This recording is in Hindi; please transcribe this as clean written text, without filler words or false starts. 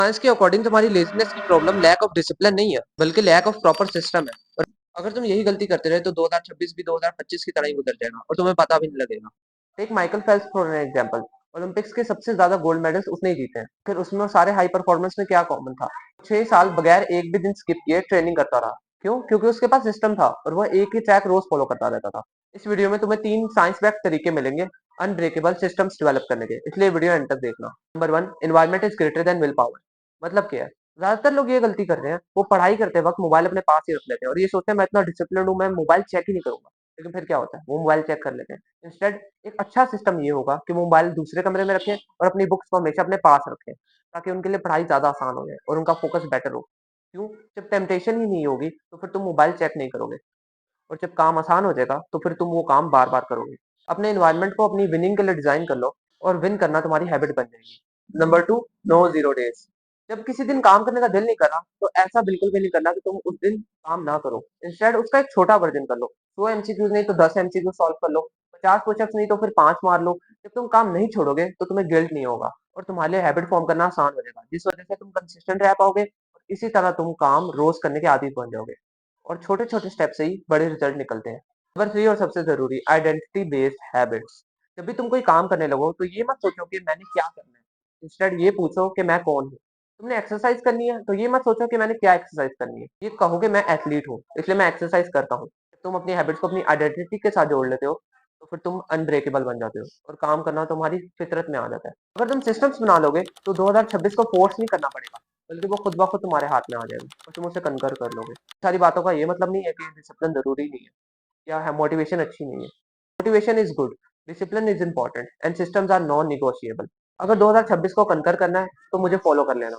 साइंस के अकॉर्डिंग तुम्हारी लेज़ीनेस की प्रॉब्लम लैक ऑफ डिसिप्लिन नहीं है, बल्कि लैक ऑफ प्रॉपर सिस्टम है। और अगर तुम यही गलती करते रहे तो 2026 भी 2025 की तरह ही गुजर जाएगा और तुम्हें पता भी नहीं लगेगा। Take Michael Phelps for an example. Olympics के सबसे ज्यादा गोल्ड मेडल्स उसने ही जीते हैं। फिर उसमें सारे हाई परफॉर्मेंस में क्या कॉमन था? 6 साल बगैर एक भी दिन स्किप किए ट्रेनिंग करता रहा। क्यों? क्योंकि उसके पास सिस्टम था और वह एक ही ट्रैक रोज फॉलो करता रहता था। इस वीडियो में तुम्हें 3 साइंस बैक्ड तरीके मिलेंगे अनब्रेकेबल सिस्टम्स डेवलप करने के, इसलिए वीडियो एंड तक देखना। Number 1, environment is greater than will power. मतलब क्या है? ज्यादातर लोग ये गलती कर रहे हैं, वो पढ़ाई करते वक्त मोबाइल अपने पास ही रख लेते हैं और ये सोचते हैं मैं इतना डिसिप्लिन हूँ, मैं मोबाइल चेक ही नहीं करूंगा। लेकिन फिर क्या होता है? वो मोबाइल चेक कर लेते हैं। इंस्टेड एक अच्छा सिस्टम ये होगा कि वो मोबाइल दूसरे कमरे में रखें और अपनी बुक्स को हमेशा अपने पास रखें, ताकि उनके लिए पढ़ाई ज्यादा आसान हो जाए और उनका फोकस बेटर हो। क्यों? जब टेम्पटेशन ही नहीं होगी तो फिर तुम मोबाइल चेक नहीं करोगे, और जब काम आसान हो जाएगा तो फिर तुम वो काम बार बार करोगे। अपने एनवायरनमेंट को अपनी विनिंग के लिए डिजाइन कर लो और विन करना तुम्हारी हैबिट बन जाएगी। Number 2, no zero days. जब किसी दिन काम करने का दिल नहीं कर रहा तो ऐसा बिल्कुल भी नहीं करना कि तुम उस दिन काम ना करो। इंस्टेड उसका एक छोटा वर्जन कर लो। 100 एमसीक्यूज नहीं तो 10 एमसीक्यू सॉल्व कर लो। 50 पुशअप्स नहीं तो फिर 5 मार लो। जब तुम काम नहीं छोड़ोगे तो तुम्हें गिल्ट नहीं होगा और तुम्हारे लिए हैबिट फॉर्म करना आसान हो जाएगा, जिस वजह से तुम कंसिस्टेंट रह पाओगे और इसी तरह तुम काम रोज करने के आदी बन जाओगे। और छोटे-छोटे स्टेप से ही बड़े रिजल्ट निकलते हैं। नंबर 3 और सबसे ज़रूरी, आइडेंटिटी बेस्ड हैबिट्स। जब भी तुम कोई काम करने लगो तो ये मत सोचो कि मैंने क्या करना है। इंस्टेड ये पूछो कि मैं कौन हूँ। तुमने एक्सरसाइज करनी है तो ये मत सोचो कि मैंने क्या एक्सरसाइज करनी है। ये कहो कि मैं एथलीट हूँ, इसलिए मैं एक्सरसाइज करता हूँ। जब तुम अपनी हैबिट्स को अपनी आइडेंटिटी के साथ जोड़ लेते हो तो फिर तुम अनब्रेकेबल बन जाते हो और काम करना तुम्हारी फितरत में आ जाता है। अगर तुम सिस्टम्स बना लोगे तो 2026 को फोर्स नहीं करना पड़ेगा, बल्कि वो खुद ब खुद तुम्हारे हाथ में आ जाएगा और तुम उसे कन्कर कर लोगे। सारी बातों का ये मतलब नहीं है कि डिसिप्लिन जरूरी नहीं है या है मोटिवेशन अच्छी नहीं है। Motivation is good, discipline is important and systems are non negotiable. अगर 2026 को कन्कर करना है तो मुझे फॉलो कर लेना।